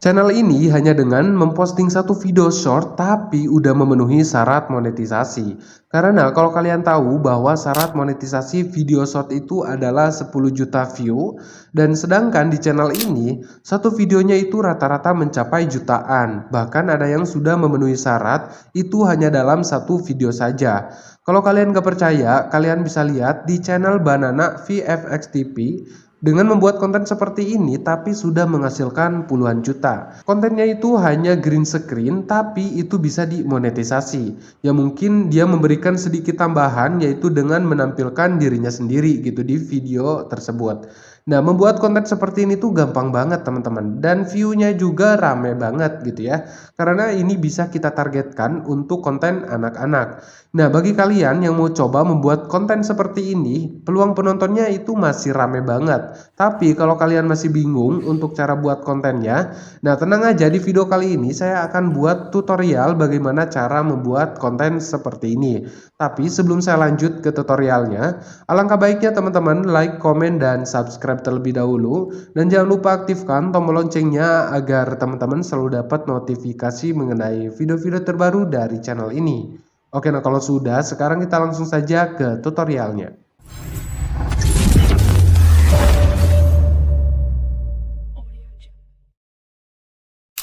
Channel ini hanya dengan memposting satu video short tapi udah memenuhi syarat monetisasi. Karena kalau kalian tahu bahwa syarat monetisasi video short itu adalah 10 juta view, dan sedangkan di channel ini satu videonya itu rata-rata mencapai jutaan. Bahkan ada yang sudah memenuhi syarat itu hanya dalam satu video saja. Kalau kalian gak percaya, kalian bisa lihat di channel Banana VFX TV. Dengan membuat konten seperti ini tapi sudah menghasilkan puluhan juta. Kontennya itu hanya green screen tapi itu bisa dimonetisasi. Ya mungkin dia memberikan sedikit tambahan yaitu dengan menampilkan dirinya sendiri gitu di video tersebut. Nah, membuat konten seperti ini tuh gampang banget teman-teman, dan view-nya juga rame banget gitu ya. Karena ini bisa kita targetkan untuk konten anak-anak. Nah, bagi kalian yang mau coba membuat konten seperti ini, peluang penontonnya itu masih rame banget. Tapi kalau kalian masih bingung untuk cara buat kontennya, nah tenang aja, di video kali ini saya akan buat tutorial bagaimana cara membuat konten seperti ini. Tapi sebelum saya lanjut ke tutorialnya, alangkah baiknya teman-teman like, komen, dan subscribe terlebih dahulu. Dan jangan lupa aktifkan tombol loncengnya agar teman-teman selalu dapat notifikasi mengenai video-video terbaru dari channel ini. Oke, nah kalau sudah, sekarang kita langsung saja ke tutorialnya.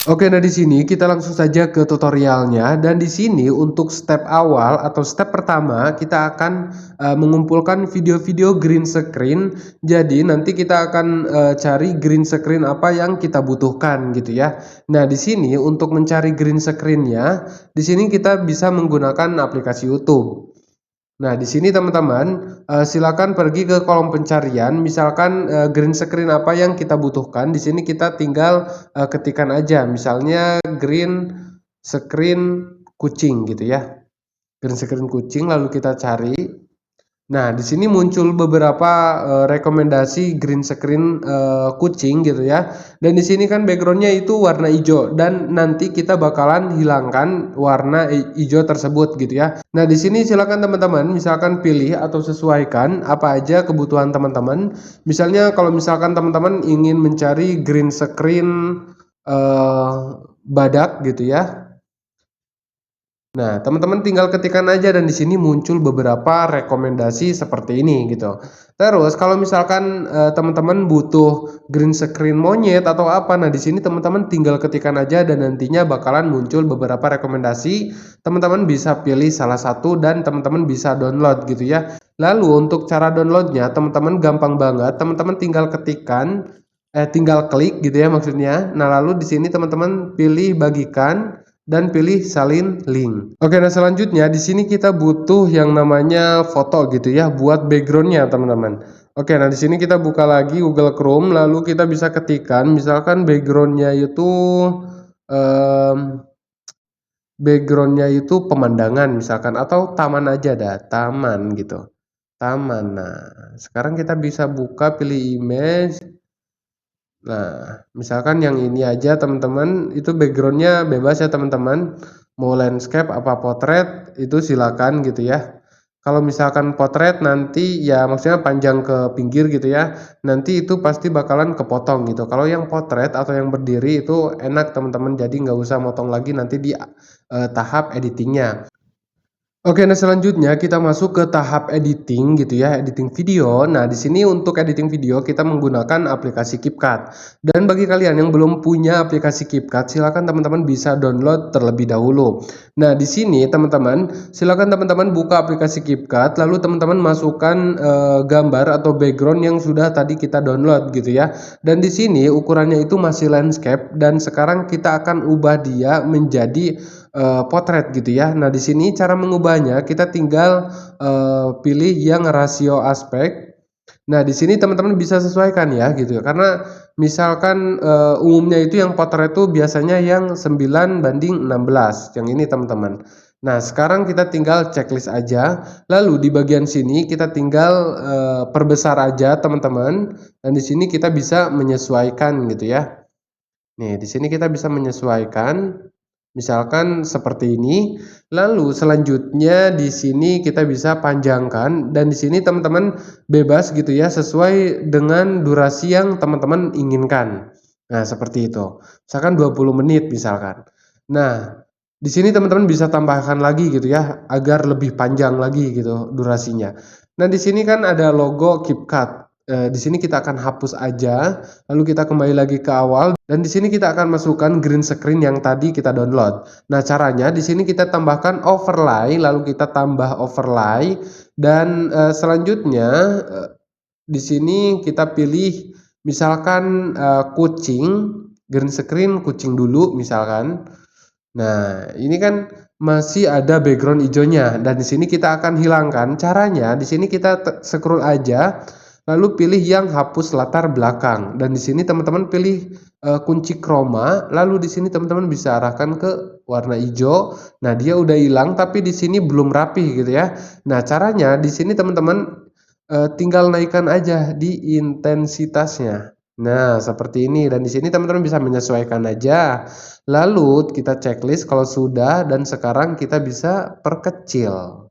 Oke, nah di sini kita langsung saja ke tutorialnya, dan di sini untuk step awal atau step pertama kita akan mengumpulkan video-video green screen. Jadi nanti kita akan cari green screen apa yang kita butuhkan gitu ya. Nah, di sini untuk mencari green screen-nya, di sini kita bisa menggunakan aplikasi YouTube. Nah, di sini teman-teman silakan pergi ke kolom pencarian, misalkan green screen apa yang kita butuhkan. Di sini kita tinggal ketikkan aja, misalnya green screen kucing gitu ya. Green screen kucing, lalu kita cari. Nah, di sini muncul beberapa rekomendasi green screen kucing gitu ya. Dan di sini kan backgroundnya itu warna hijau, dan nanti kita bakalan hilangkan warna hijau tersebut gitu ya. Nah, di sini silakan teman-teman misalkan pilih atau sesuaikan apa aja kebutuhan teman-teman. Misalnya kalau misalkan teman-teman ingin mencari green screen badak gitu ya. Nah, teman-teman tinggal ketikkan aja, dan di sini muncul beberapa rekomendasi seperti ini gitu. Terus kalau misalkan teman-teman butuh green screen monyet atau apa, nah di sini teman-teman tinggal ketikkan aja dan nantinya bakalan muncul beberapa rekomendasi. Teman-teman bisa pilih salah satu dan teman-teman bisa download gitu ya. Lalu untuk cara downloadnya teman-teman gampang banget. Teman-teman tinggal ketikkan tinggal klik gitu ya maksudnya. Nah, lalu di sini teman-teman pilih bagikan dan pilih salin link. Oke, nah selanjutnya di sini kita butuh yang namanya foto gitu ya buat backgroundnya teman-teman. Oke, nah di sini kita buka lagi Google Chrome, lalu kita bisa ketikkan misalkan backgroundnya itu pemandangan misalkan, atau taman aja dah, taman gitu, taman. Nah, sekarang kita bisa buka, pilih image. Nah, misalkan yang ini aja teman-teman, itu backgroundnya bebas ya teman-teman. Mau landscape apa potret itu silakan gitu ya. Kalau misalkan potret nanti ya maksudnya panjang ke pinggir gitu ya, nanti itu pasti bakalan kepotong gitu. Kalau yang potret atau yang berdiri itu enak teman-teman, jadi nggak usah motong lagi nanti di tahap editingnya. Oke, nah selanjutnya kita masuk ke tahap editing gitu ya, editing video. Nah, di sini untuk editing video kita menggunakan aplikasi CapCut. Dan bagi kalian yang belum punya aplikasi CapCut, silakan teman-teman bisa download terlebih dahulu. Nah, di sini teman-teman, silakan teman-teman buka aplikasi CapCut, lalu teman-teman masukkan gambar atau background yang sudah tadi kita download gitu ya. Dan di sini ukurannya itu masih landscape, dan sekarang kita akan ubah dia menjadi potret gitu ya. Nah, di sini cara mengubahnya kita tinggal pilih yang rasio aspek. Nah, di sini teman-teman bisa sesuaikan ya gitu ya. Karena misalkan umumnya itu yang potret itu biasanya yang 9:16, yang ini teman-teman. Nah, sekarang kita tinggal checklist aja. Lalu di bagian sini kita tinggal perbesar aja teman-teman. Dan di sini kita bisa menyesuaikan gitu ya. Nih, di sini kita bisa menyesuaikan. Misalkan seperti ini. Lalu selanjutnya di sini kita bisa panjangkan, dan di sini teman-teman bebas gitu ya sesuai dengan durasi yang teman-teman inginkan. Nah, seperti itu. Misalkan 20 menit misalkan. Nah, di sini teman-teman bisa tambahkan lagi gitu ya, agar lebih panjang lagi gitu durasinya. Nah, di sini kan ada logo KitKat. Di sini kita akan hapus aja, lalu kita kembali lagi ke awal dan di sini kita akan masukkan green screen yang tadi kita download. Nah, caranya di sini kita tambahkan overlay, lalu kita tambah overlay dan selanjutnya di sini kita pilih misalkan kucing, green screen kucing dulu misalkan. Nah, ini kan masih ada background hijaunya dan di sini kita akan hilangkan. Caranya di sini kita scroll aja lalu pilih yang hapus latar belakang dan di sini teman-teman pilih kunci chroma, lalu di sini teman-teman bisa arahkan ke warna hijau. Nah, dia udah hilang tapi di sini belum rapi gitu ya. Nah, caranya di sini teman-teman tinggal naikkan aja di intensitasnya. Nah, seperti ini dan di sini teman-teman bisa menyesuaikan aja. Lalu kita checklist kalau sudah dan sekarang kita bisa perkecil.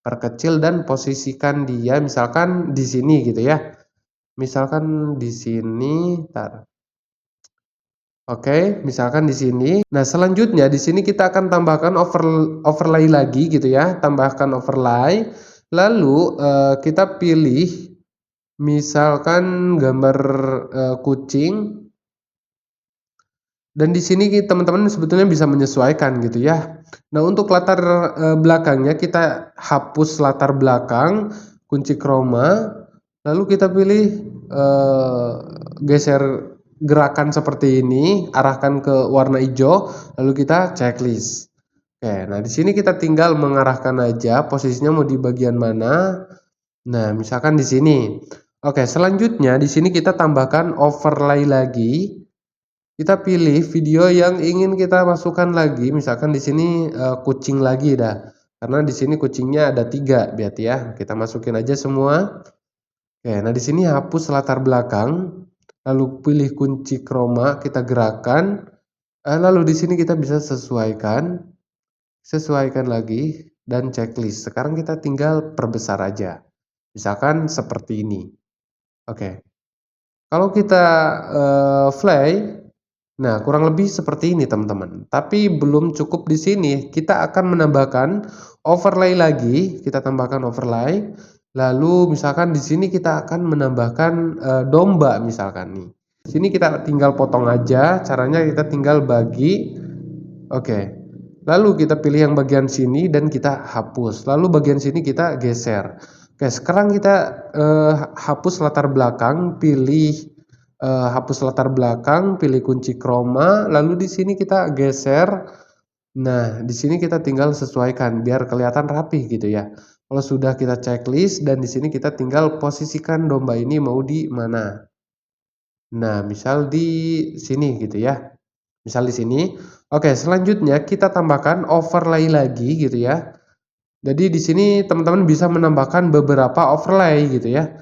Perkecil dan posisikan dia misalkan di sini gitu ya. Misalkan di sini, tar. Oke, misalkan di sini. Nah, selanjutnya di sini kita akan tambahkan overlay lagi gitu ya. Tambahkan overlay. Lalu kita pilih misalkan gambar kucing dan di sini teman-teman sebetulnya bisa menyesuaikan gitu ya. Nah, untuk latar belakangnya kita hapus latar belakang, kunci chroma, lalu kita pilih geser gerakan seperti ini, arahkan ke warna hijau, lalu kita checklist. Oke, nah di sini kita tinggal mengarahkan aja posisinya mau di bagian mana. Nah, misalkan di sini. Oke, selanjutnya di sini kita tambahkan overlay lagi. Kita pilih video yang ingin kita masukkan lagi, misalkan di sini kucing lagi dah. Karena di sini kucingnya ada 3 berarti ya. Kita masukin aja semua. Oke, nah di sini hapus latar belakang, lalu pilih kunci chroma, kita gerakkan, lalu di sini kita bisa sesuaikan lagi dan checklist. Sekarang kita tinggal perbesar aja. Misalkan seperti ini. Oke. Kalau kita play, nah kurang lebih seperti ini teman-teman. Tapi belum cukup di sini, kita akan menambahkan overlay lagi, kita tambahkan overlay. Lalu misalkan di sini kita akan menambahkan domba misalkan nih. Di sini kita tinggal potong aja, caranya kita tinggal bagi. Oke. Lalu kita pilih yang bagian sini dan kita hapus. Lalu bagian sini kita geser. Oke, sekarang kita hapus latar belakang, pilih hapus latar belakang, pilih kunci chroma, lalu di sini kita geser. Nah, di sini kita tinggal sesuaikan biar kelihatan rapi gitu ya. Kalau sudah kita checklist dan di sini kita tinggal posisikan domba ini mau di mana. Nah, misal di sini gitu ya. Misal di sini. Oke, selanjutnya kita tambahkan overlay lagi gitu ya. Jadi di sini teman-teman bisa menambahkan beberapa overlay gitu ya.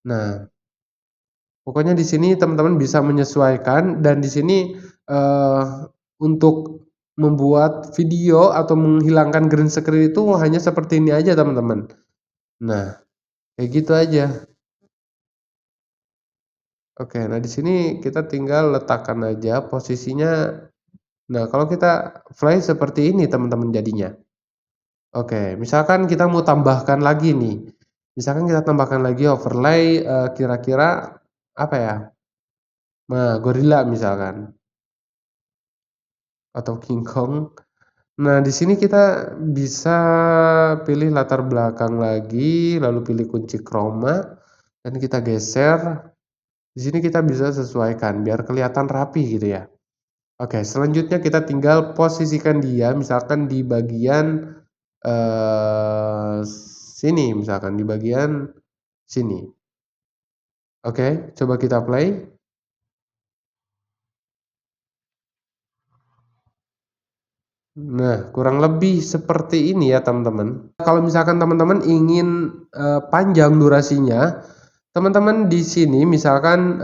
Nah, pokoknya di sini teman-teman bisa menyesuaikan dan di sini eh, untuk membuat video atau menghilangkan green screen itu hanya seperti ini aja teman-teman. Nah, kayak gitu aja. Oke, nah di sini kita tinggal letakkan aja posisinya. Nah, kalau kita fly seperti ini teman-teman jadinya. Oke, misalkan kita mau tambahkan lagi nih. Misalkan kita tambahkan lagi overlay kira-kira apa ya? Nah, gorila misalkan atau King Kong. Nah, di sini kita bisa pilih latar belakang lagi, lalu pilih kunci chroma dan kita geser. Di sini kita bisa sesuaikan biar kelihatan rapi gitu ya. Oke, selanjutnya kita tinggal posisikan dia misalkan di bagian sini misalkan di bagian sini. Oke, coba kita play. Nah, kurang lebih seperti ini ya teman-teman. Kalau misalkan teman-teman ingin panjang durasinya, teman-teman di sini misalkan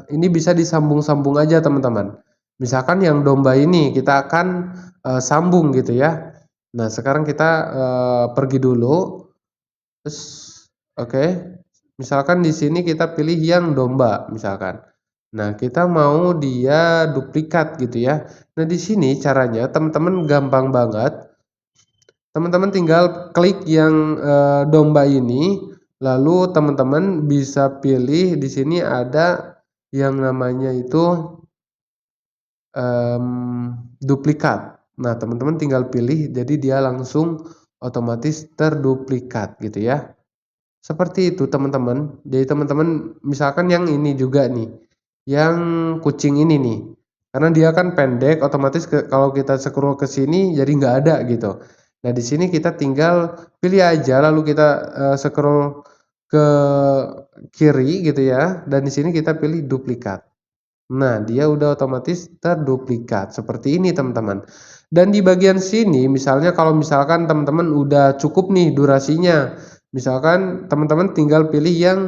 ini bisa disambung-sambung aja teman-teman. Misalkan yang domba ini kita akan sambung gitu ya. Nah, sekarang kita pergi dulu. Terus oke. Misalkan di sini kita pilih yang domba misalkan. Nah, kita mau dia duplikat gitu ya. Nah, di sini caranya teman-teman gampang banget. Teman-teman tinggal klik yang domba ini, lalu teman-teman bisa pilih di sini ada yang namanya itu duplikat. Nah, teman-teman tinggal pilih jadi dia langsung otomatis terduplikat gitu ya. Seperti itu teman-teman. Jadi teman-teman misalkan yang ini juga nih, yang kucing ini nih. Karena dia kan pendek, otomatis kalau kita scroll ke sini jadi nggak ada gitu. Nah, di sini kita tinggal pilih aja lalu kita scroll ke kiri gitu ya, dan di sini kita pilih duplikat. Nah, dia udah otomatis terduplikat seperti ini teman-teman. Dan di bagian sini misalnya kalau misalkan teman-teman udah cukup nih durasinya. Misalkan teman-teman tinggal pilih yang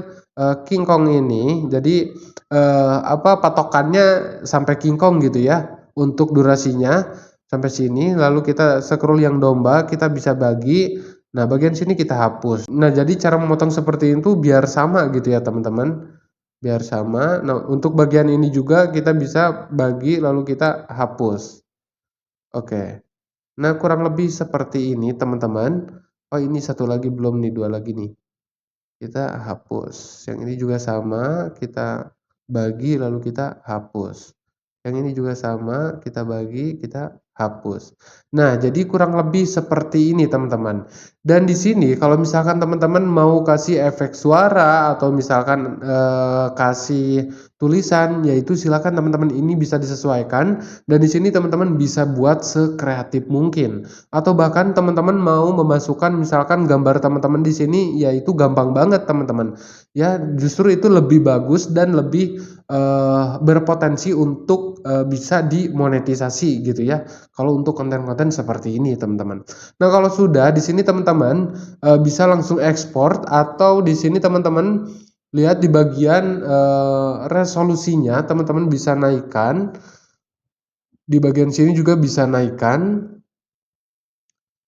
King Kong ini. Jadi patokannya sampai King Kong gitu ya. Untuk durasinya sampai sini lalu kita scroll yang domba, kita bisa bagi. Nah, bagian sini kita hapus. Nah, jadi cara memotong seperti itu biar sama gitu ya teman-teman. Biar sama. Nah, untuk bagian ini juga kita bisa bagi lalu kita hapus. Oke. Nah, kurang lebih seperti ini teman-teman. Oh, ini satu lagi belum nih, dua lagi nih. Kita hapus. Yang ini juga sama, kita bagi lalu kita hapus. Yang ini juga sama, kita bagi, kita hapus. Nah, jadi kurang lebih seperti ini teman-teman. Dan di sini kalau misalkan teman-teman mau kasih efek suara atau misalkan kasih tulisan, yaitu silakan teman-teman, ini bisa disesuaikan dan di sini teman-teman bisa buat sekreatif mungkin. Atau bahkan teman-teman mau memasukkan misalkan gambar teman-teman di sini, yaitu gampang banget teman-teman. Ya, justru itu lebih bagus dan lebih berpotensi untuk bisa dimonetisasi gitu ya. Kalau untuk konten-konten seperti ini teman-teman. Nah, kalau sudah di sini teman-teman bisa langsung ekspor atau di sini teman-teman lihat di bagian resolusinya teman-teman bisa naikkan. Di bagian sini juga bisa naikkan.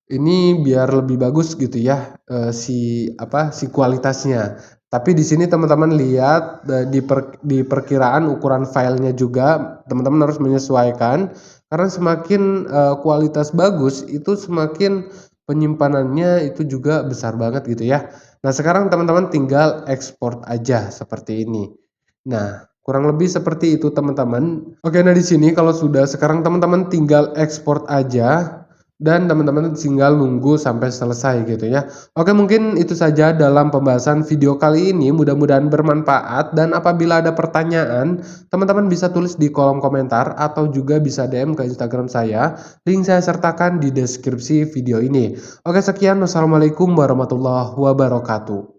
Ini biar lebih bagus gitu ya, si kualitasnya. Tapi di sini teman-teman lihat di perkiraan ukuran filenya juga teman-teman harus menyesuaikan karena semakin kualitas bagus itu semakin penyimpanannya itu juga besar banget gitu ya. Nah, sekarang teman-teman tinggal ekspor aja seperti ini. Nah, kurang lebih seperti itu teman-teman. Oke, nah di sini kalau sudah sekarang teman-teman tinggal ekspor aja dan teman-teman tinggal nunggu sampai selesai gitu ya. Oke, mungkin itu saja dalam pembahasan video kali ini, mudah-mudahan bermanfaat dan apabila ada pertanyaan teman-teman bisa tulis di kolom komentar atau juga bisa DM ke Instagram saya, link saya sertakan di deskripsi video ini. Oke, sekian, wassalamualaikum warahmatullahi wabarakatuh.